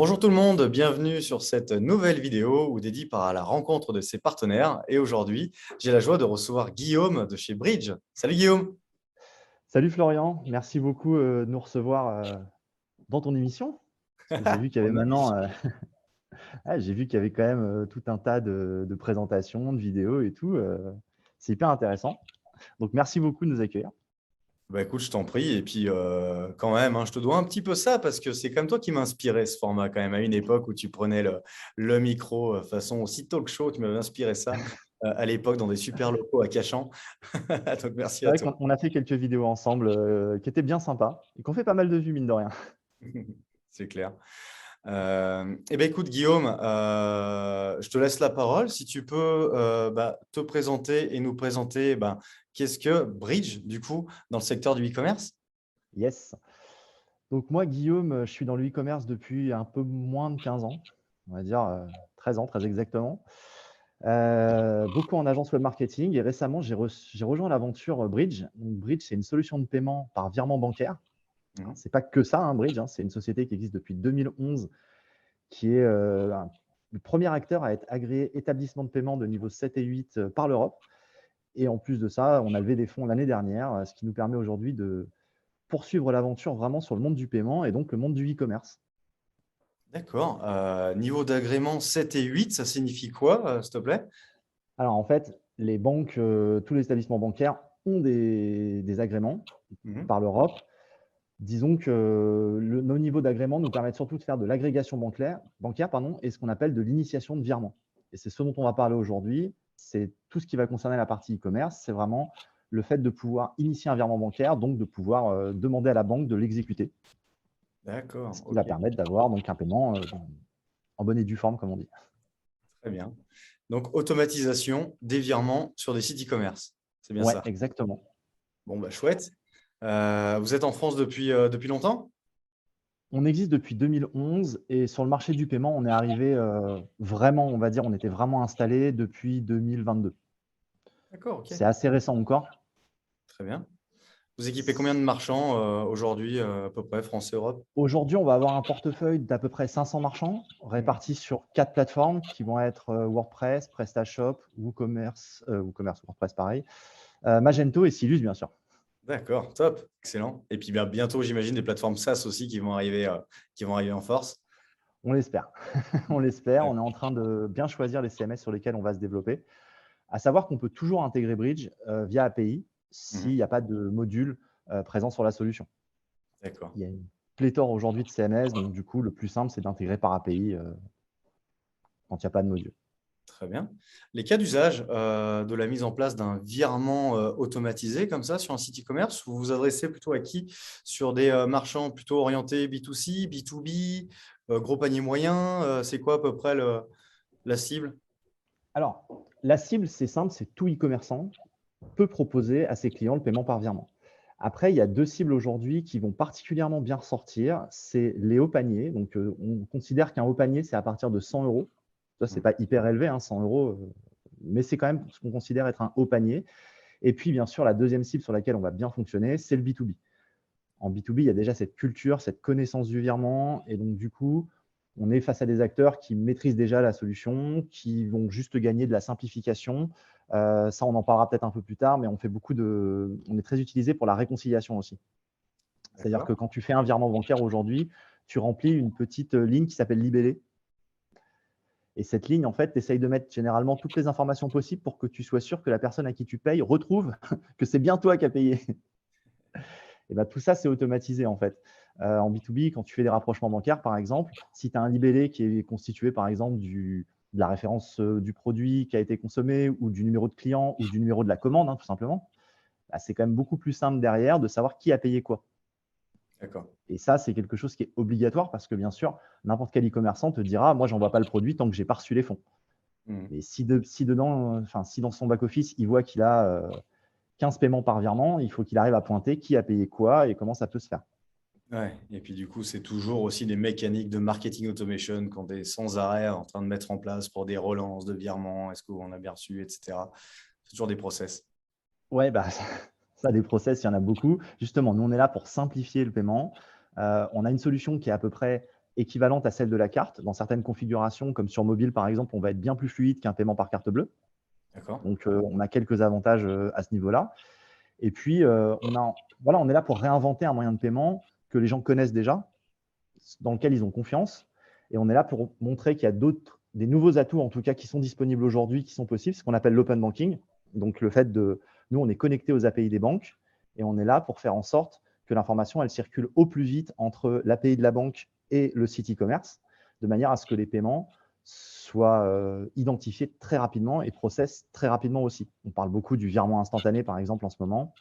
Bonjour tout le monde, bienvenue sur cette nouvelle vidéo où dédiée à la rencontre de ses partenaires. Et aujourd'hui, j'ai la joie de recevoir Guillaume de chez Bridge. Salut Guillaume. Salut Florian, merci beaucoup de nous recevoir dans ton émission. Parce que j'ai vu qu'il y avait Honnête. maintenant, j'ai vu qu'il y avait quand même tout un tas de présentations, de vidéos et tout. C'est hyper intéressant. Donc merci beaucoup de nous accueillir. Bah écoute, je t'en prie. Et puis quand même, hein, je te dois un petit peu ça parce que c'est comme toi qui m'inspirait ce format quand même. À une époque où tu prenais le micro façon aussi talk show, tu m'avais inspiré ça à l'époque dans des super locaux à Cachan. Donc merci C'est à vrai toi. qu'on a fait quelques vidéos ensemble qui étaient bien sympas et qui ont fait pas mal de vues, mine de rien. C'est clair. Eh bien, écoute, Guillaume, je te laisse la parole. Si tu peux te présenter et nous présenter qu'est-ce que Bridge, du coup, dans le secteur du e-commerce? Yes. Donc moi, Guillaume, je suis dans le e-commerce depuis un peu moins de 15 ans, on va dire 13 ans très exactement. Beaucoup en agence web marketing et récemment, j'ai rejoint l'aventure Bridge. Donc Bridge, c'est une solution de paiement par virement bancaire. Alors, Mhm. c'est pas que ça, hein, Bridge, hein, c'est une société qui existe depuis 2011, qui est le premier acteur à être agréé établissement de paiement de niveau 7 et 8 par l'Europe. Et en plus de ça, on a levé des fonds l'année dernière, ce qui nous permet aujourd'hui de poursuivre l'aventure vraiment sur le monde du paiement et donc le monde du e-commerce. D'accord. Niveau d'agrément 7 et 8, ça signifie quoi, s'il te plaît? Alors en fait, les banques, tous les établissements bancaires ont des agréments Mhm. par l'Europe. Disons que nos niveaux d'agrément nous permettent surtout de faire de l'agrégation bancaire pardon, et ce qu'on appelle de l'initiation de virement. Et c'est ce dont on va parler aujourd'hui. C'est tout ce qui va concerner la partie e-commerce. C'est vraiment le fait de pouvoir initier un virement bancaire, donc de pouvoir demander à la banque de l'exécuter, ce D'accord, qui va ok, permettre d'avoir donc un paiement en bonne et due forme, comme on dit. très bien. Donc, automatisation des virements sur des sites e-commerce. C'est bien Ouais, ça. exactement. Bon, bah chouette. Vous êtes en France depuis longtemps? On existe depuis 2011 et sur le marché du paiement, on est arrivé vraiment, on va dire, on était vraiment installé depuis 2022. D'accord, ok, C'est assez récent encore. très bien. Vous équipez combien de marchands aujourd'hui, à peu près, France et Europe? Aujourd'hui, on va avoir un portefeuille d'à peu près 500 marchands Mhm. répartis sur 4 plateformes qui vont être, WordPress, PrestaShop, WooCommerce, WordPress pareil, Magento et Silus bien sûr. D'accord, top, excellent. Et puis bientôt, j'imagine, des plateformes SaaS aussi qui vont arriver en force. On l'espère. On l'espère, Ouais. on est en train de bien choisir les CMS sur lesquels on va se développer. À savoir qu'on peut toujours intégrer Bridge, via API s'il Mhm. n'y a pas de module, présent sur la solution. D'accord, Il y a une pléthore aujourd'hui de CMS, donc du coup, le plus simple, c'est d'intégrer par API, quand il n'y a pas de module. très bien. Les cas d'usage de la mise en place d'un virement automatisé comme ça sur un site e-commerce, vous vous adressez plutôt à qui? Sur des marchands plutôt orientés B2C, B2B, gros panier moyen, c'est quoi à peu près la cible? Alors, la cible, c'est simple, c'est tout e-commerçant peut proposer à ses clients le paiement par virement. Après, il y a 2 cibles aujourd'hui qui vont particulièrement bien ressortir, c'est les hauts paniers. Donc, on considère qu'un haut panier, c'est à partir de 100 €. Ça, c'est pas hyper élevé, hein, 100 €, mais c'est quand même ce qu'on considère être un haut panier. Et puis, bien sûr, la deuxième cible sur laquelle on va bien fonctionner, c'est le B2B. En B2B, il y a déjà cette culture, cette connaissance du virement et donc du coup, on est face à des acteurs qui maîtrisent déjà la solution, qui vont juste gagner de la simplification. Ça, on en parlera peut-être un peu plus tard, mais on est très utilisé pour la réconciliation aussi. C'est-à-dire que D'accord. quand tu fais un virement bancaire aujourd'hui, tu remplis une petite, ligne qui s'appelle libellé et cette ligne, en fait, tu essayes de mettre généralement toutes les informations possibles pour que tu sois sûr que la personne à qui tu payes retrouve que c'est bien toi qui as payé. Et bah, tout ça, c'est automatisé en fait. En B2B, quand tu fais des rapprochements bancaires, par exemple, si tu as un libellé qui est constitué, par exemple, de la référence du produit qui a été consommé ou du numéro de client ou du numéro de la commande, hein, tout simplement, bah, c'est quand même beaucoup plus simple derrière de savoir qui a payé quoi. D'accord. Et ça, c'est quelque chose qui est obligatoire parce que, bien sûr, n'importe quel e-commerçant te dira, moi, j'envoie pas le produit tant que j'ai pas reçu les fonds. Mhm. Mais si dedans, enfin, si dans son back-office, il voit qu'il a 15 paiements par virement, il faut qu'il arrive à pointer qui a payé quoi et comment ça peut se faire. Ouais. Et puis du coup, c'est toujours aussi des mécaniques de marketing automation qu'on est sans arrêt en train de mettre en place pour des relances de virements, est-ce qu'on a bien reçu, etc. C'est toujours des process. Ouais, bah, ça, des process, il y en a beaucoup. Justement, nous, on est là pour simplifier le paiement. On a une solution qui est à peu près équivalente à celle de la carte. Dans certaines configurations, comme sur mobile par exemple, on va être bien plus fluide qu'un paiement par carte bleue. D'accord. Donc, on a quelques avantages à ce niveau-là. Et puis, on est là pour réinventer un moyen de paiement que les gens connaissent déjà, dans lequel ils ont confiance. Et on est là pour montrer qu'il y a des nouveaux atouts, en tout cas, qui sont disponibles aujourd'hui, qui sont possibles, ce qu'on appelle l'open banking. Donc, le fait nous, on est connecté aux API des banques et on est là pour faire en sorte que l'information, elle circule au plus vite entre l'API de la banque et le site e-commerce, de manière à ce que les paiements soient identifiés très rapidement et process très rapidement aussi. On parle beaucoup du virement instantané, par exemple, en ce moment.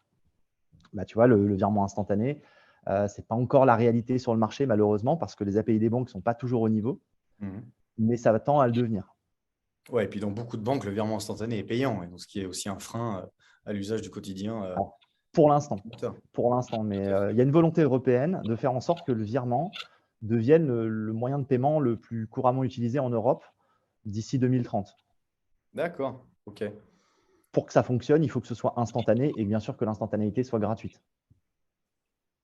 Bah, tu vois, le virement instantané, ce n'est pas encore la réalité sur le marché, malheureusement, parce que les API des banques ne sont pas toujours au niveau, mais ça tend à le devenir. Ouais, et puis dans beaucoup de banques, le virement instantané est payant, et donc ce qui est aussi un frein à l'usage du quotidien. Alors, pour l'instant, mais Ok. il y a une volonté européenne de faire en sorte que le virement devienne le moyen de paiement le plus couramment utilisé en Europe d'ici 2030. D'accord, ok. Pour que ça fonctionne, il faut que ce soit instantané et bien sûr que l'instantanéité soit gratuite.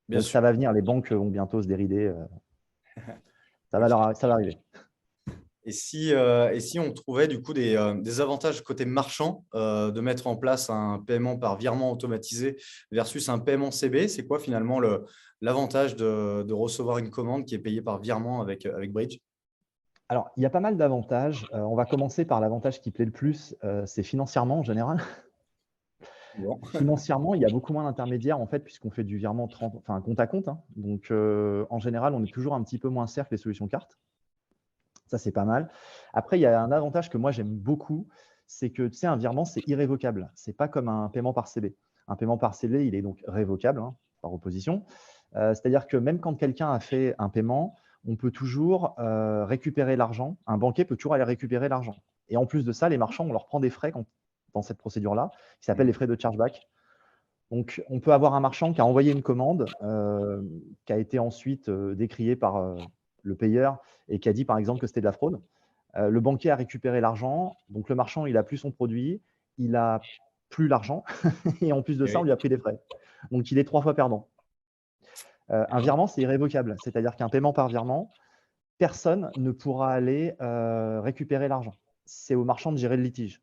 Bien Donc sûr. ça va venir, les banques vont bientôt se dérider. Ça Ok. va arriver. Et si on trouvait du coup des avantages côté marchand de mettre en place un paiement par virement automatisé versus un paiement CB, c'est quoi finalement l'avantage de recevoir une commande qui est payée par virement avec Bridge? Alors, il y a pas mal d'avantages. On va commencer par l'avantage qui plaît le plus, c'est financièrement en général. Bon. Financièrement, il y a beaucoup moins d'intermédiaires en fait, puisqu'on fait du virement compte à compte, hein. Donc, en général, on est toujours un petit peu moins cher que les solutions cartes. Ça, c'est pas mal. Après, il y a un avantage que moi j'aime beaucoup, c'est que tu sais, un virement, c'est irrévocable. C'est pas comme un paiement par CB. Un paiement par CB, il est donc révocable, hein, par opposition. C'est-à-dire que même quand quelqu'un a fait un paiement, on peut toujours récupérer l'argent. Un banquier peut toujours aller récupérer l'argent. Et en plus de ça, les marchands, on leur prend des frais dans cette procédure-là, qui s'appellent les frais de chargeback. Donc, on peut avoir un marchand qui a envoyé une commande, qui a été ensuite décriée par le payeur et qui a dit, par exemple, que c'était de la fraude. Le banquier a récupéré l'argent, donc le marchand, il n'a plus son produit, il n'a plus l'argent et en plus de Eh ça, on oui. lui a pris des frais. Donc, il est 3 fois perdant. Un virement, c'est irrévocable, c'est-à-dire qu'un paiement par virement, personne ne pourra aller récupérer l'argent. C'est au marchand de gérer le litige.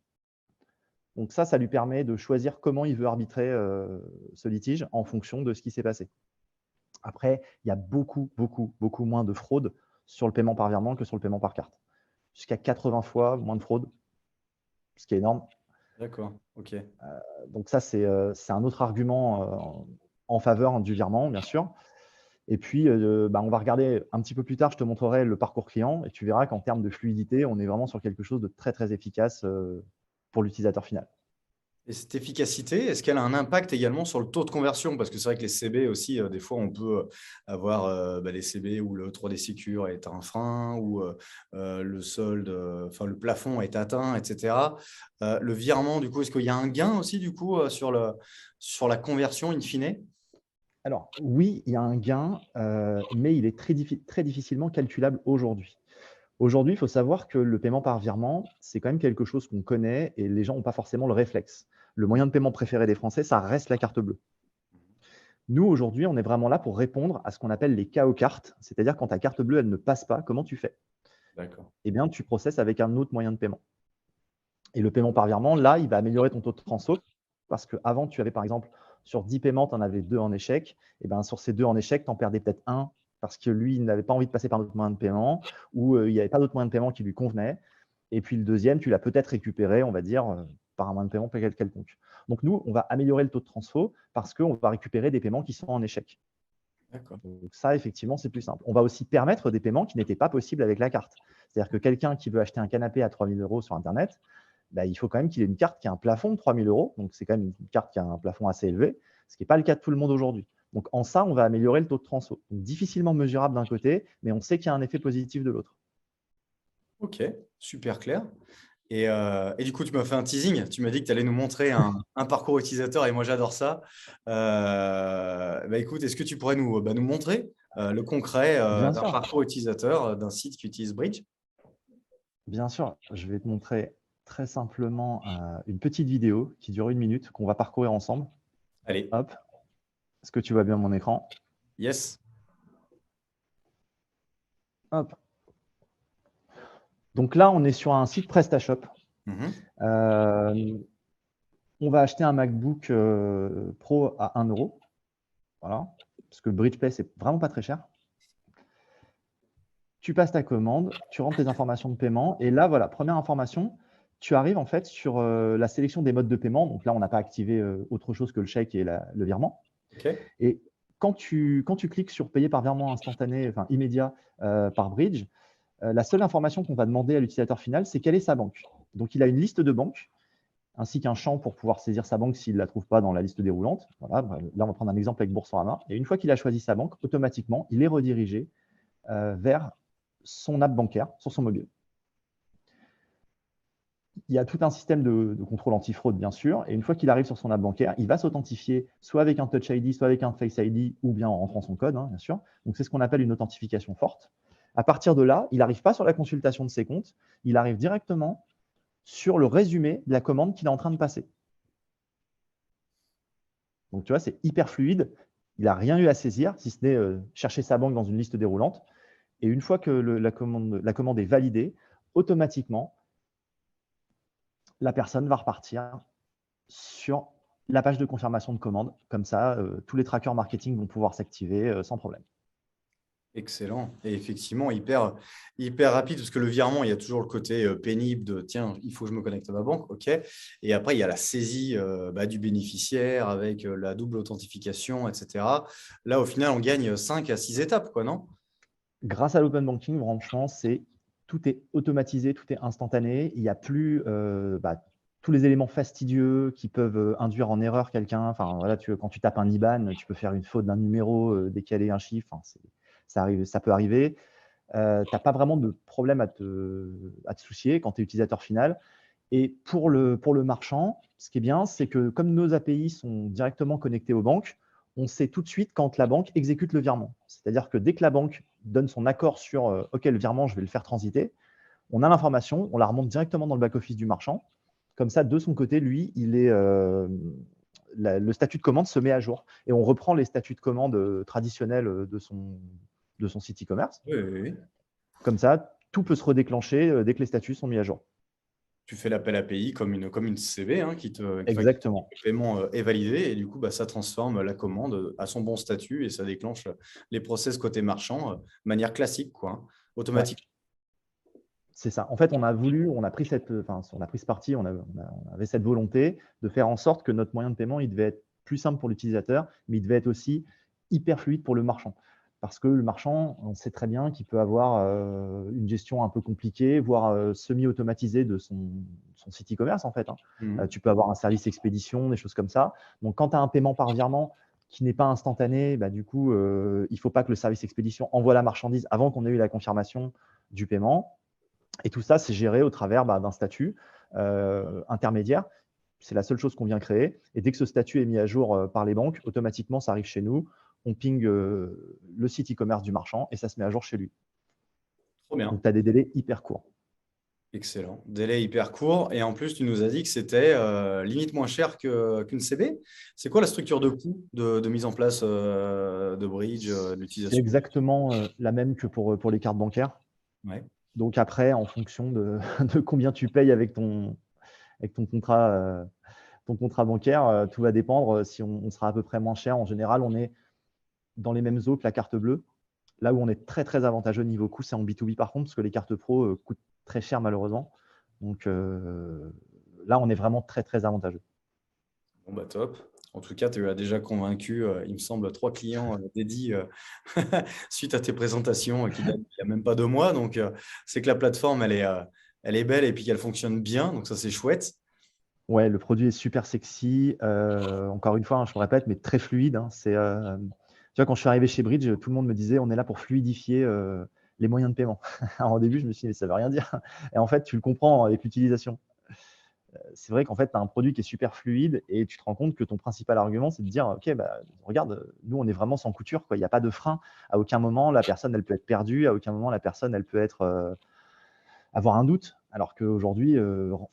Donc ça lui permet de choisir comment il veut arbitrer ce litige en fonction de ce qui s'est passé. Après, il y a beaucoup, beaucoup, beaucoup moins de fraude sur le paiement par virement que sur le paiement par carte. Jusqu'à 80 fois moins de fraude, ce qui est énorme. D'accord, ok. Donc ça, c'est un autre argument en faveur du virement, bien sûr. Et puis, on va regarder un petit peu plus tard, je te montrerai le parcours client et tu verras qu'en termes de fluidité, on est vraiment sur quelque chose de très, très efficace pour l'utilisateur final. Et cette efficacité, est-ce qu'elle a un impact également sur le taux de conversion? Parce que c'est vrai que les CB aussi, des fois, on peut avoir des CB où le 3D Secure est un frein, ou le solde, enfin le plafond est atteint, etc. Le virement, du coup, est-ce qu'il y a un gain aussi, du coup, sur la conversion in fine? Alors oui, il y a un gain, mais il est très difficilement calculable aujourd'hui. Aujourd'hui, il faut savoir que le paiement par virement, c'est quand même quelque chose qu'on connaît et les gens n'ont pas forcément le réflexe. Le moyen de paiement préféré des Français, ça reste la carte bleue. Nous, aujourd'hui, on est vraiment là pour répondre à ce qu'on appelle les KO cartes, c'est-à-dire quand ta carte bleue, elle ne passe pas, comment tu fais? D'accord. Eh bien, tu processes avec un autre moyen de paiement. Et le paiement par virement, là, il va améliorer ton taux de transfo parce qu'avant, tu avais par exemple sur 10 paiements, tu en avais 2 en échec. Et bien, sur ces 2 en échec, tu en perdais peut-être un parce que lui, il n'avait pas envie de passer par d'autres moyens de paiement ou il n'y avait pas d'autres moyens de paiement qui lui convenaient. Et puis le deuxième, tu l'as peut-être récupéré, on va dire, par un moyen de paiement quelconque. Donc nous, on va améliorer le taux de transfo parce qu'on va récupérer des paiements qui sont en échec. D'accord. Donc ça, effectivement, c'est plus simple. On va aussi permettre des paiements qui n'étaient pas possibles avec la carte. C'est-à-dire que quelqu'un qui veut acheter un canapé à 3 000 € sur Internet, bah, il faut quand même qu'il ait une carte qui a un plafond de 3 000 €. Donc, c'est quand même une carte qui a un plafond assez élevé, ce qui n'est pas le cas de tout le monde aujourd'hui. Donc, en ça, on va améliorer le taux de transfo. Donc, difficilement mesurable d'un côté, mais on sait qu'il y a un effet positif de l'autre. Ok, super clair. Et du coup, tu m'as fait un teasing. Tu m'as dit que tu allais nous montrer un parcours utilisateur et moi, j'adore ça. Écoute, est-ce que tu pourrais nous montrer le concret Bien d'un sûr, parcours utilisateur d'un site qui utilise Bridge? bien sûr. Je vais te montrer très simplement une petite vidéo qui dure 1 minute qu'on va parcourir ensemble. Allez, Hop. Est-ce que tu vois bien mon écran? yes. Hop. Donc là, on est sur un site PrestaShop. On va acheter un MacBook Pro à 1 €. Voilà. Parce que BridgePay, c'est vraiment pas très cher. Tu passes ta commande, tu rentres tes informations de paiement. Et là, voilà, première information, tu arrives en fait sur la sélection des modes de paiement. Donc là, on n'a pas activé autre chose que le chèque et le virement. OK. Et quand tu cliques sur payer par virement instantané, enfin immédiat par Bridge, la seule information qu'on va demander à l'utilisateur final, c'est quelle est sa banque. Donc, il a une liste de banques ainsi qu'un champ pour pouvoir saisir sa banque s'il ne la trouve pas dans la liste déroulante. Voilà, là, on va prendre un exemple avec Boursorama. Et une fois qu'il a choisi sa banque, automatiquement, il est redirigé vers son app bancaire sur son mobile. Il y a tout un système de contrôle anti-fraude, bien sûr. Et une fois qu'il arrive sur son app bancaire, il va s'authentifier soit avec un Touch ID, soit avec un Face ID, ou bien en rentrant son code, bien sûr. Donc, c'est ce qu'on appelle une authentification forte. À partir de là, il n'arrive pas sur la consultation de ses comptes, il arrive directement sur le résumé de la commande qu'il est en train de passer. Donc, tu vois, c'est hyper fluide. Il n'a rien eu à saisir, si ce n'est chercher sa banque dans une liste déroulante. Et une fois que la commande est validée, automatiquement, la personne va repartir sur la page de confirmation de commande. Comme ça, tous les trackers marketing vont pouvoir s'activer sans problème. Excellent. Et effectivement, hyper rapide, parce que le virement, il y a toujours le côté pénible de tiens, il faut que je me connecte à ma banque, OK. Et après, il y a la saisie du bénéficiaire avec la double authentification, etc. Là, au final, on gagne 5 à 6 étapes, quoi, non? Grâce à l'open banking, franchement, tout est automatisé, tout est instantané. Il n'y a plus tous les éléments fastidieux qui peuvent induire en erreur quelqu'un. Enfin, voilà, quand tu tapes un IBAN, tu peux faire une faute d'un numéro, décaler un chiffre. Enfin, ça peut arriver. Tu n'as pas vraiment de problème à te soucier quand tu es utilisateur final. Et pour le marchand, ce qui est bien, c'est que comme nos API sont directement connectés aux banques, on sait tout de suite quand la banque exécute le virement. C'est-à-dire que dès que la banque donne son accord sur OK, le virement, je vais le faire transiter, on a l'information, on la remonte directement dans le back-office du marchand. Comme ça, de son côté, lui, le statut de commande se met à jour. Et on reprend les statuts de commande traditionnels de son site e-commerce. Oui. Comme ça, tout peut se redéclencher dès que les statuts sont mis à jour. Tu fais l'appel API comme une CB Exactement. le paiement est validé et du coup, ça transforme la commande à son bon statut et ça déclenche les process côté marchand de manière classique, quoi, automatique. Ouais. C'est ça. En fait, on a pris ce parti, on avait cette volonté de faire en sorte que notre moyen de paiement, il devait être plus simple pour l'utilisateur, mais il devait être aussi hyper fluide pour le marchand. Parce que le marchand, on sait très bien qu'il peut avoir une gestion un peu compliquée, voire semi-automatisée de son site e-commerce, en fait. Tu peux avoir un service expédition, des choses comme ça. Donc, quand tu as un paiement par virement qui n'est pas instantané, du coup, il ne faut pas que le service expédition envoie la marchandise avant qu'on ait eu la confirmation du paiement. Et tout ça, c'est géré au travers d'un statut intermédiaire. C'est la seule chose qu'on vient créer. Et dès que ce statut est mis à jour par les banques, automatiquement, ça arrive chez nous. On ping le site e-commerce du marchand et ça se met à jour chez lui. Trop bien. Donc, tu as des délais hyper courts. Excellent. Délai hyper court. Et en plus, tu nous as dit que c'était limite moins cher qu'une CB. C'est quoi la structure de coût de mise en place de Bridge, C'est d'utilisation? exactement la même que pour les cartes bancaires. Ouais. Donc, après, en fonction de combien tu payes avec ton contrat bancaire, tout va dépendre si on sera à peu près moins cher. En général, on est dans les mêmes eaux que la carte bleue. Là où on est très, très avantageux niveau coût, c'est en B2B par contre, parce que les cartes pro coûtent très cher malheureusement. Donc là, on est vraiment très, très avantageux. Bon, top. En tout cas, tu as déjà convaincu, il me semble, 3 clients dédiés suite à tes présentations qui datent il n'y a même pas 2 mois. Donc, c'est que la plateforme, elle est belle et puis qu'elle fonctionne bien. Donc, ça, c'est chouette. Ouais, le produit est super sexy. Encore une fois, je me répète, mais très fluide. Tu vois, quand je suis arrivé chez Bridge, tout le monde me disait on est là pour fluidifier les moyens de paiement. Alors, au début, je me suis dit mais ça ne veut rien dire. Et en fait, tu le comprends avec l'utilisation. C'est vrai qu'en fait, tu as un produit qui est super fluide et tu te rends compte que ton principal argument, c'est de dire OK, regarde, nous, on est vraiment sans couture, quoi. Il n'y a pas de frein. À aucun moment, la personne, elle peut être perdue. À aucun moment, la personne, elle peut avoir un doute. Alors qu'aujourd'hui,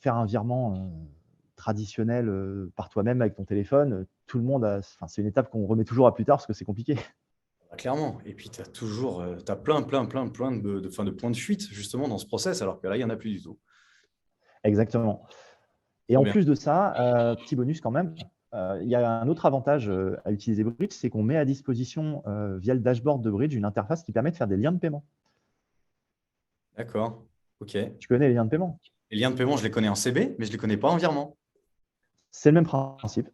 faire un virement traditionnel par toi-même avec ton téléphone, tout le monde c'est une étape qu'on remet toujours à plus tard parce que c'est compliqué. Bah, clairement. Et puis, tu as toujours t'as plein enfin, de points de fuite, justement, dans ce process, alors que là, il n'y en a plus du tout. Exactement. Et Trop en bien. plus de ça, petit bonus quand même, il y a un autre avantage à utiliser Bridge, c'est qu'on met à disposition via le dashboard de Bridge une interface qui permet de faire des liens de paiement. D'accord. OK. Les Tu connais les liens de paiement? liens de paiement, je les connais en CB, mais je ne les connais pas en virement. C'est le même principe.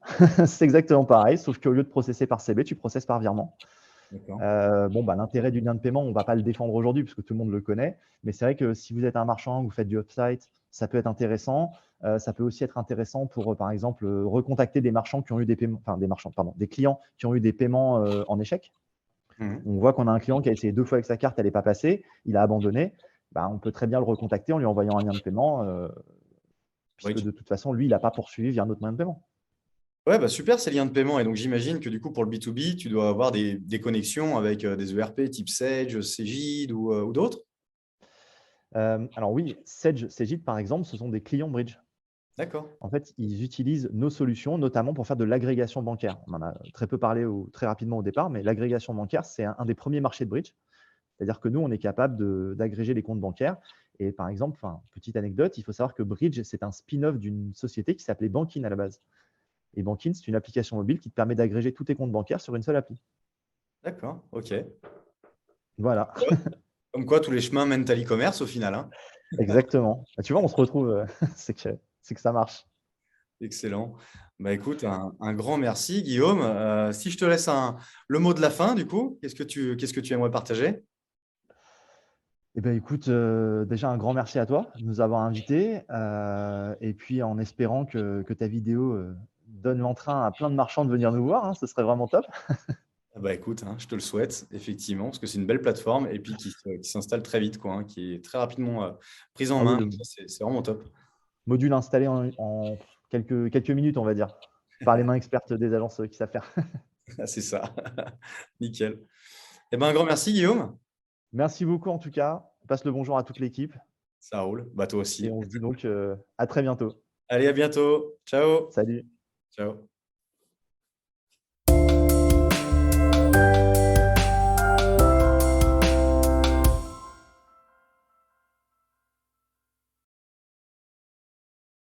C'est exactement pareil, sauf qu'au lieu de processer par CB, tu processes par virement. D'accord. Bon, bah, l'intérêt du lien de paiement, on ne va pas le défendre aujourd'hui puisque tout le monde le connaît. Mais c'est vrai que si vous êtes un marchand, vous faites du upside, ça peut être intéressant. Ça peut aussi être intéressant pour, par exemple, recontacter des marchands qui ont eu des paiements, enfin des marchands, pardon, des clients qui ont eu des paiements en échec. Mhm. On voit qu'on a un client qui a essayé 2 fois avec sa carte, elle n'est pas passée, il a abandonné. Bah, on peut très bien le recontacter en lui envoyant un lien de paiement, puisque Bridge. de toute façon, lui, il n'a pas poursuivi via un autre moyen de paiement. Ouais, bah super ces liens de paiement. Et donc, j'imagine que du coup, pour le B2B, tu dois avoir des connexions avec des ERP type Sage, Cegid ou d'autres. Alors oui, Sage, Cegid, par exemple, ce sont des clients Bridge. D'accord. En fait, ils utilisent nos solutions, notamment pour faire de l'agrégation bancaire. On en a très peu parlé très rapidement au départ, mais l'agrégation bancaire, c'est un des premiers marchés de Bridge. C'est-à-dire que nous, on est capable d'agréger les comptes bancaires. Et par exemple, enfin, petite anecdote, il faut savoir que Bridge, c'est un spin-off d'une société qui s'appelait Bankin à la base. Et Bankin, c'est une application mobile qui te permet d'agréger tous tes comptes bancaires sur une seule appli. D'accord. OK. Voilà, Comme quoi, tous les chemins mènent à l'e-commerce au final, hein. exactement. Bah, tu vois, on se retrouve, c'est que ça marche. Excellent. Bah écoute, un grand merci, Guillaume. Si je te laisse le mot de la fin, du coup, qu'est-ce que tu aimerais partager? Eh ben, écoute, déjà un grand merci à toi de nous avoir invités, et puis en espérant que ta vidéo, donne l'entrain à plein de marchands de venir nous voir, hein, ce serait vraiment top. Ah bah écoute, hein, je te le souhaite, effectivement, parce que c'est une belle plateforme et puis qui s'installe très vite, quoi, hein, qui est très rapidement prise en Ah oui, main. le Ça, c'est vraiment top. module installé en quelques minutes, on va dire, par les mains expertes des agences, qui savent faire. Ah, c'est ça. Nickel. Eh ben, un grand merci, Guillaume. Merci beaucoup en tout cas. Passe le bonjour à toute l'équipe Ça roule. Bah toi et aussi. on se dit donc, à très bientôt. Allez, à bientôt. Ciao. Salut. Ciao.